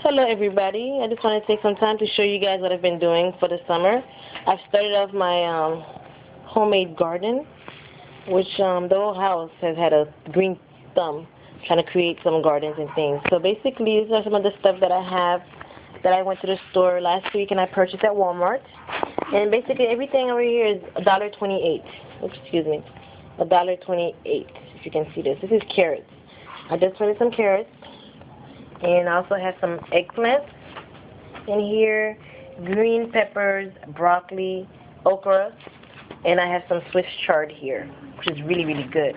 Hello everybody. I just want to take some time to show you guys what I've been doing for the summer. I've started off my homemade garden, which the whole house has had a green thumb trying to create some gardens and things. So basically these are some of the stuff that I have that I went to the store last week and I purchased at Walmart. And basically everything over here is $1.28. Oops, excuse me. $1.28, if you can see this. This is carrots. I just planted some carrots. And I also have some eggplants in here, green peppers, broccoli, okra, and I have some Swiss chard here, which is really, really good,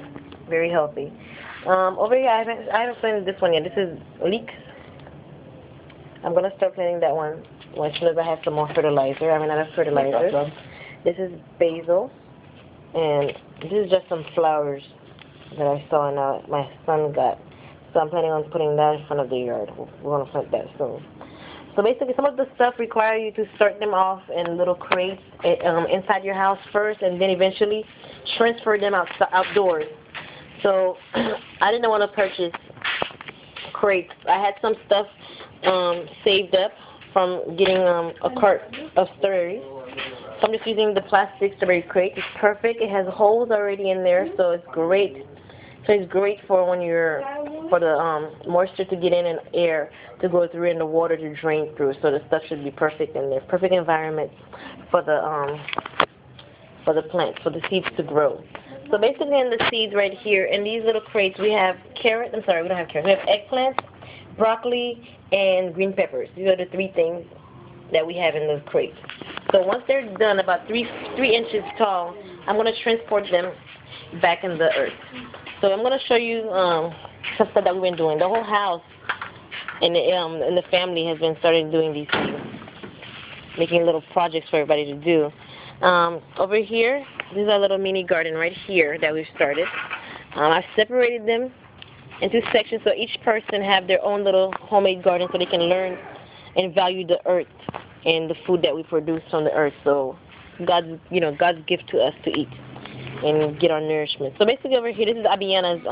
very healthy. Over here, I haven't planted this one yet. This is leeks. I'm gonna start planting that one as soon as I have some more fertilizer. I mean, not fertilizer. This is basil, and this is just some flowers that I saw and my son got. So I'm planning on putting that in front of the yard. We're going to plant that soon. So basically some of the stuff require you to start them off in little crates inside your house first and then eventually transfer them outdoors. So I didn't want to purchase crates. I had some stuff saved up from getting a cart of strawberries. So I'm just using the plastic strawberry crate. It's perfect. It has holes already in there, so it's great. So it's great for when for the moisture to get in and air to go through and the water to drain through. So the stuff should be perfect in there. Perfect environment for the plants, for the seeds to grow. So basically in the seeds right here, in these little crates, we have carrots. I'm sorry, we don't have carrots. We have eggplants, broccoli, and green peppers. These are the three things that we have in the crates. So once they're done, about 3 inches tall, I'm going to transport them back in the earth. So I'm going to show you some stuff that we've been doing. The whole house and the family has been starting doing these things, making little projects for everybody to do. Over here, this is our little mini garden right here that we've started. I've separated them into sections so each person have their own little homemade garden so they can learn and value the earth and the food that we produce from the earth. So God's gift to us to eat and get our nourishment. So basically over here, this is Abiana's,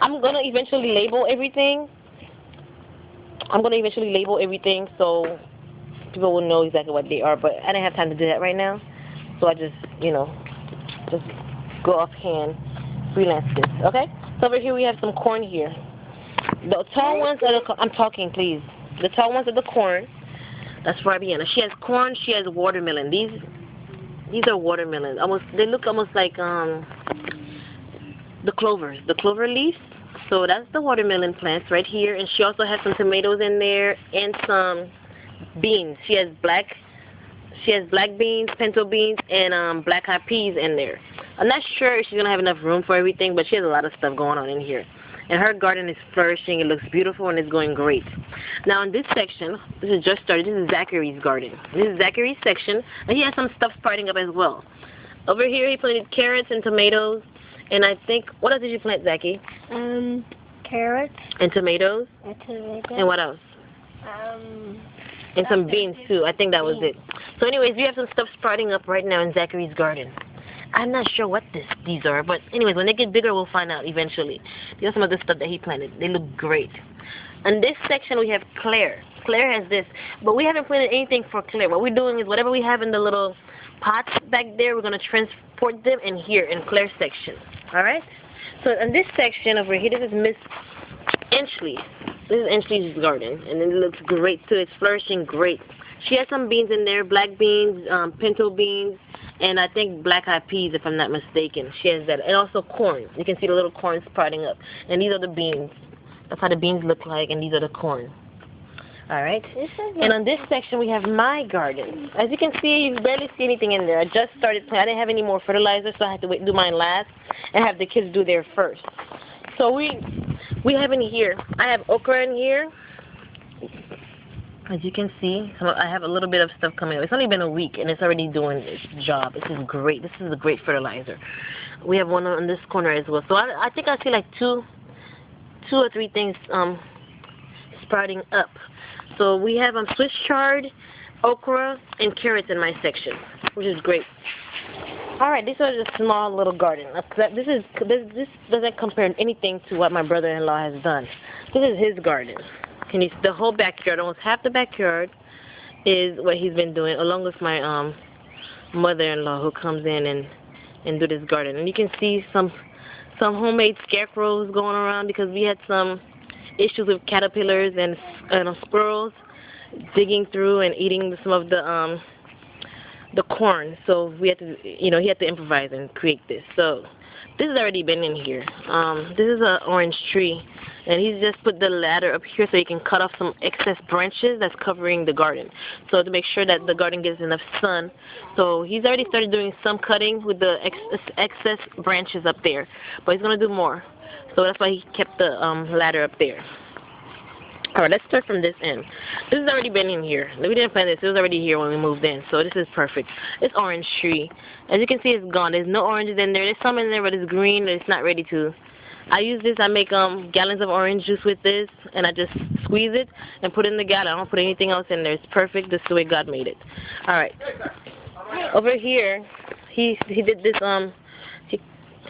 I'm going to eventually label everything. So people will know exactly what they are, but I didn't have time to do that right now. So I just, just go offhand, freelance this, okay? So over here we have some corn here. The tall ones are I'm talking, please. The tall ones are the corn. That's for Abiana. She has corn, she has watermelon. These are watermelons. They look almost like the clovers, the clover leaves. So that's the watermelon plants right here. And she also has some tomatoes in there and some beans. She has black beans, pinto beans, and black-eyed peas in there. I'm not sure if she's gonna have enough room for everything, but she has a lot of stuff going on in here. And her garden is flourishing. It looks beautiful and it's going great. Now in this section, this is just started. This is Zachary's garden. This is Zachary's section, and he has some stuff sprouting up as well. Over here, he planted carrots and tomatoes, and I think what else did you plant, Zachy? Carrots. And tomatoes. And what else? And some beans too. I think that was it. So anyways, we have some stuff sprouting up right now in Zachary's garden. I'm not sure what these are, but anyways, when they get bigger, we'll find out eventually. These are some of the stuff that he planted. They look great. In this section, we have Claire. Claire has this, but we haven't planted anything for Claire. What we're doing is whatever we have in the little pots back there, we're going to transport them in here in Claire's section. All right? So in this section over here, this is Miss Enchley. This is Enchley's garden, and it looks great too. It's flourishing great. She has some beans in there, black beans, pinto beans, and I think black-eyed peas, if I'm not mistaken. She has that. And also corn. You can see the little corn sprouting up. And these are the beans. That's how the beans look like, and these are the corn. All right? And on this section, we have my garden. As you can see, you barely see anything in there. I just started planting. I didn't have any more fertilizer, so I had to do mine last and have the kids do theirs first. So we have in here, I have okra in here. As you can see, I have a little bit of stuff coming up. It's only been a week, and it's already doing its job. This is great. This is a great fertilizer. We have one on this corner as well. So I think I see like two or three things sprouting up. So we have Swiss chard, okra, and carrots in my section, which is great. All right, these are just small little garden. This doesn't compare anything to what my brother-in-law has done. This is his garden. Can you? The whole backyard, almost half the backyard, is what he's been doing, along with my mother-in-law who comes in and do this garden. And you can see some homemade scarecrows going around because we had some issues with caterpillars and squirrels digging through and eating some of the corn. So we had to, he had to improvise and create this. So this has already been in here. This is an orange tree, and he's just put the ladder up here so he can cut off some excess branches that's covering the garden. So to make sure that the garden gets enough sun. So he's already started doing some cutting with the excess branches up there, but he's going to do more. So that's why he kept the ladder up there. Alright, let's start from this end. This has already been in here. We didn't plant this. It was already here when we moved in. So this is perfect. This orange tree, as you can see, it's gone. There's no oranges in there. There's some in there, but it's green. It's not ready to. I use this. I make gallons of orange juice with this, and I just squeeze it and put it in the gallon. I don't put anything else in there. It's perfect. This is the way God made it. Alright. Over here, he did this,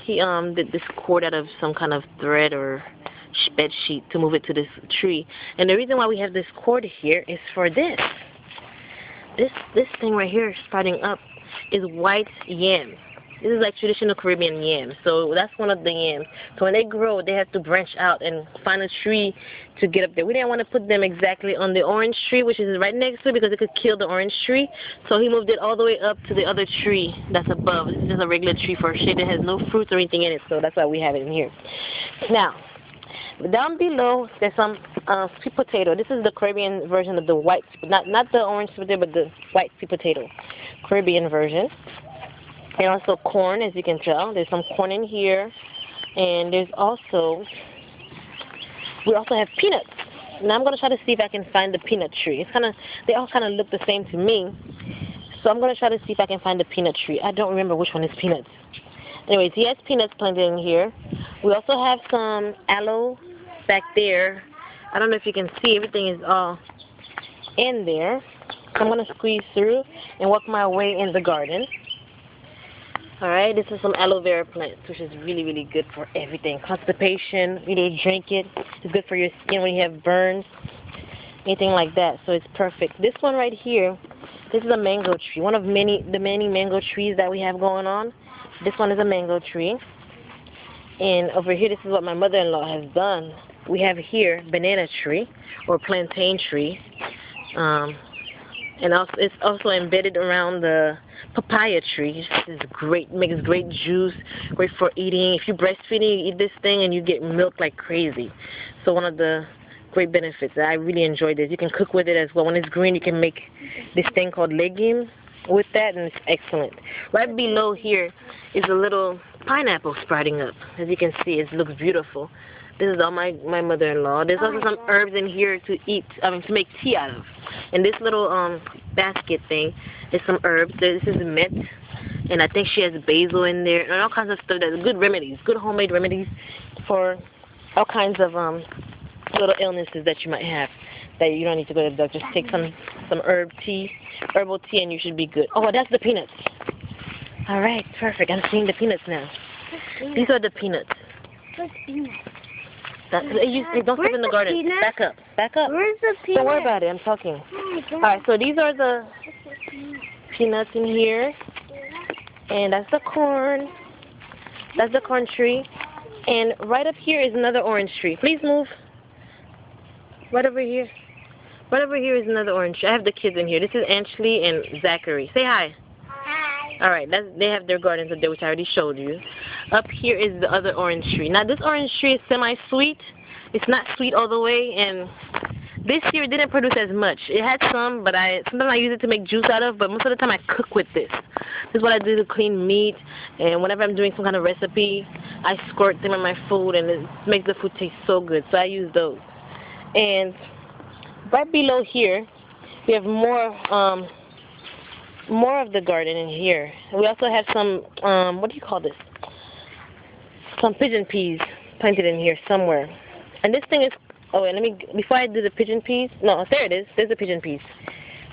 he did this cord out of some kind of thread or bed sheet to move it to this tree. And the reason why we have this cord here is for this. This thing right here sprouting up is white yam. This is like traditional Caribbean yam. So that's one of the yams. So when they grow, they have to branch out and find a tree to get up there. We didn't want to put them exactly on the orange tree, which is right next to it, because it could kill the orange tree. So he moved it all the way up to the other tree that's above. This is just a regular tree for shade. It has no fruits or anything in it, so that's why we have it in here. Now, down below, there's some sweet potato. This is the Caribbean version of the white, not the orange sweet potato, but the white sweet potato, Caribbean version. And also corn, as you can tell. There's some corn in here, and we also have peanuts. Now I'm gonna try to see if I can find the peanut tree. They all kind of look the same to me, so I'm gonna try to see if I can find the peanut tree. I don't remember which one is peanuts. Anyways, he has peanuts planted in here. We also have some aloe back there. I don't know if you can see, everything is all in there. So I'm going to squeeze through and work my way in the garden. Alright, this is some aloe vera plants, which is really, really good for everything. Constipation, drink it. It's good for your skin when you have burns, anything like that. So it's perfect. This one right here, this is a mango tree. One of the many mango trees that we have going on. This one is a mango tree. And over here, this is what my mother-in-law has done. We have here banana tree or plantain tree. And also, it's also embedded around the papaya tree. This is great, makes great juice, great for eating. If you're breastfeeding, you eat this thing and you get milk like crazy. So one of the great benefits. I really enjoy this. You can cook with it as well. When it's green, you can make this thing called legumes with that, and it's excellent. Right below here is a little pineapple sprouting up. As you can see, it looks beautiful. This is all my mother-in-law. There's also some herbs in here to to make tea out of. And this little basket thing is some herbs. This is mint, and I think she has basil in there and all kinds of stuff. That's good remedies, good homemade remedies for all kinds of little illnesses that you might have that you don't need to go to the doctor. Just take some herbal tea, and you should be good. Oh, that's the peanuts. All right, perfect. I'm seeing the peanuts now. These are the peanuts. Where's peanuts? Don't step in the garden. Peanuts? Back up. Back up. Where's the peanuts? Don't worry about it. I'm talking. Oh, All right, so these are the peanuts in here, and that's the corn. That's the corn tree, and right up here is another orange tree. Please move. Right over here. Right over here is another orange tree. I have the kids in here. This is Ashley and Zachary. Say hi. Hi. All right, they have their gardens up there, which I already showed you. Up here is the other orange tree. Now, this orange tree is semi-sweet. It's not sweet all the way, and this year it didn't produce as much. It had some, but sometimes I use it to make juice out of, but most of the time I cook with this. This is what I do to clean meat, and whenever I'm doing some kind of recipe, I squirt them in my food, and it makes the food taste so good, so I use those. And right below here, we have more of the garden in here. We also have some, what do you call this? Some pigeon peas planted in here somewhere. And this thing is, oh, and before I do the pigeon peas, no, there it is. There's the pigeon peas.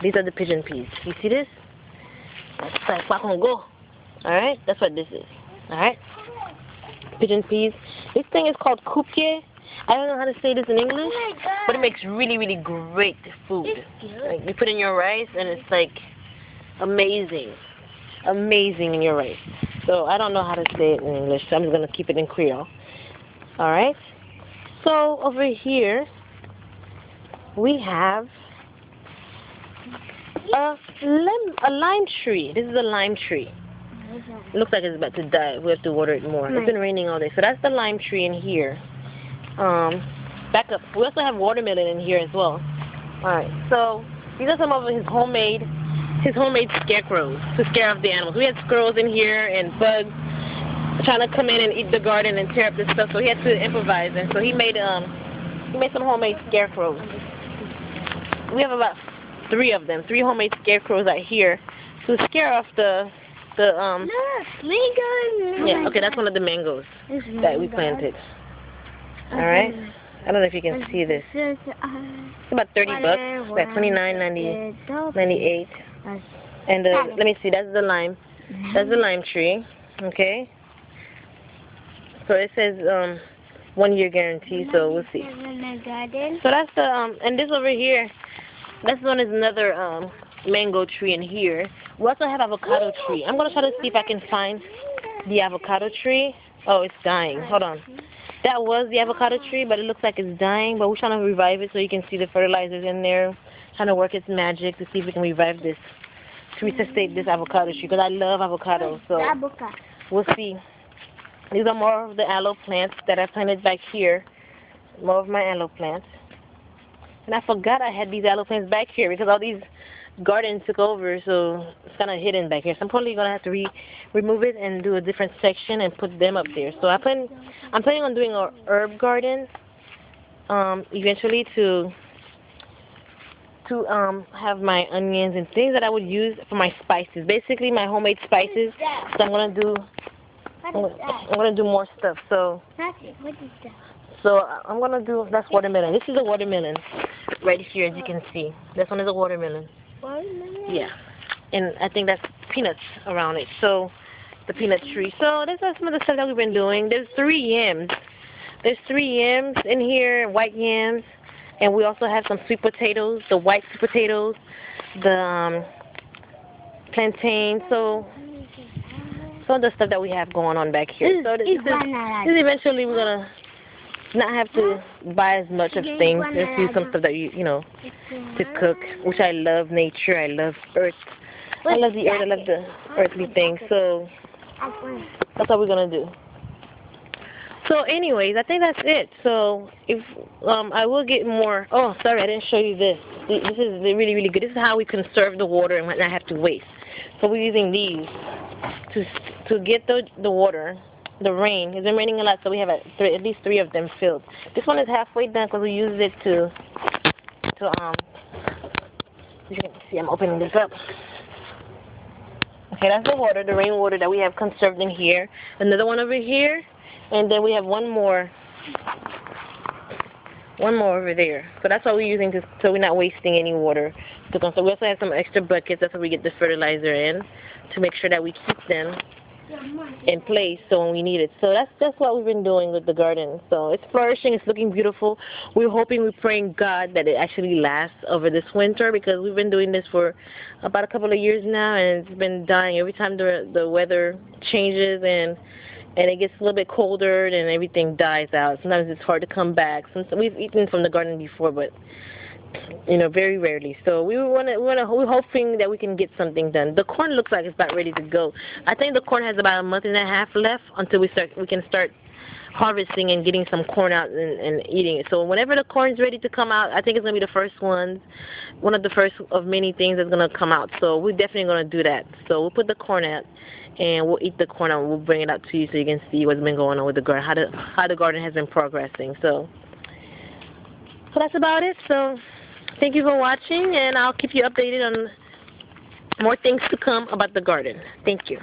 These are the pigeon peas. You see this? That's like Wakongo. Alright, that's what this is. Alright? Pigeon peas. This thing is called kupye. I don't know how to say this in English, Oh my God. but it makes really, really great food. It's good. Like, you put in your rice, and it's like amazing. Amazing in your rice. So I don't know how to say it in English, so I'm just going to keep it in Creole. Alright? So over here, we have a lime tree. This is a lime tree. It looks like it's about to die. We have to water it more. It's been raining all day. So that's the lime tree in here. Back up. We also have watermelon in here as well. Alright, so these are some of his homemade scarecrows to scare off the animals. We had squirrels in here and bugs trying to come in and eat the garden and tear up the stuff, so he had to improvise. And so he made some homemade scarecrows. We have about 3 of them, 3 homemade scarecrows out here to scare off the Look, mangoes. yeah, okay, that's one of the mangoes that we planted. Alright? I don't know if you can see this. It's about 30 bucks. About 29.90, 98. And let me see, that's the lime. That's the lime tree. Okay? So it says 1-year guarantee, so we'll see. So that's the and this over here, this one is another mango tree in here. We also have avocado tree. I'm gonna try to see if I can find the avocado tree. Oh, it's dying. Hold on. That was the avocado tree, but it looks like it's dying. But we're trying to revive it so you can see the fertilizers in there. Trying to work its magic to see if we can revive this, to resuscitate this avocado tree. Because I love avocado, so we'll see. These are more of the aloe plants that I planted back here. More of my aloe plants. And I forgot I had these aloe plants back here because all these gardens took over, so it's kind of hidden back here. So I'm probably going to have to remove it and do a different section and put them up there. So I'm planning on doing a herb garden eventually to have my onions and things that I would use for my spices. Basically my homemade spices. So I'm going to do more stuff. So What is that? So I'm going to do, that's watermelon. This is a watermelon right here, as you can see. This one is a watermelon. Watermelon? Yeah. And I think that's peanuts around it. So, the peanut tree. So, these are some of the stuff that we've been doing. There's 3 yams. There's 3 yams in here, white yams. And we also have some sweet potatoes, the white sweet potatoes, the plantain. So, some of the stuff that we have going on back here. So, this eventually we're going to not have to buy as much of things. Let's use some stuff that you know, to cook, which I love nature, I love earth. I love the earth, I love the earthly things. So that's what we're gonna do. So anyways, I think that's it. So if I will get more. Oh, sorry, I didn't show you this. This is really, really good. This is how we conserve the water and not have to waste. So we're using these to get the water. The rain. It's been raining a lot, so we have at least 3 of them filled. This one is halfway done because we used it to you can see I'm opening this up. Okay, that's the water, the rainwater that we have conserved in here. Another one over here, and then we have one more over there. So that's what we're using so we're not wasting any water to conserve. We also have some extra buckets. That's where we get the fertilizer in to make sure that we keep them in place so when we need it. So that's what we've been doing with the garden. So it's flourishing, it's looking beautiful. We're praying God that it actually lasts over this winter, because we've been doing this for about a couple of years now, and it's been dying every time the weather changes and it gets a little bit colder and everything dies out. Sometimes it's hard to come back. We've eaten from the garden before, but you know, very rarely. So we're hoping that we can get something done. The corn looks like it's about ready to go. I think the corn has about a month and a half left until we can start harvesting and getting some corn out and eating it. So whenever the corn's ready to come out, I think it's going to be the first one of the first of many things that's going to come out. So we're definitely going to do that. So we'll put the corn out and we'll eat the corn out. We'll bring it out to you so you can see what's been going on with the garden, how the garden has been progressing. So that's about it. So thank you for watching, and I'll keep you updated on more things to come about the garden. Thank you.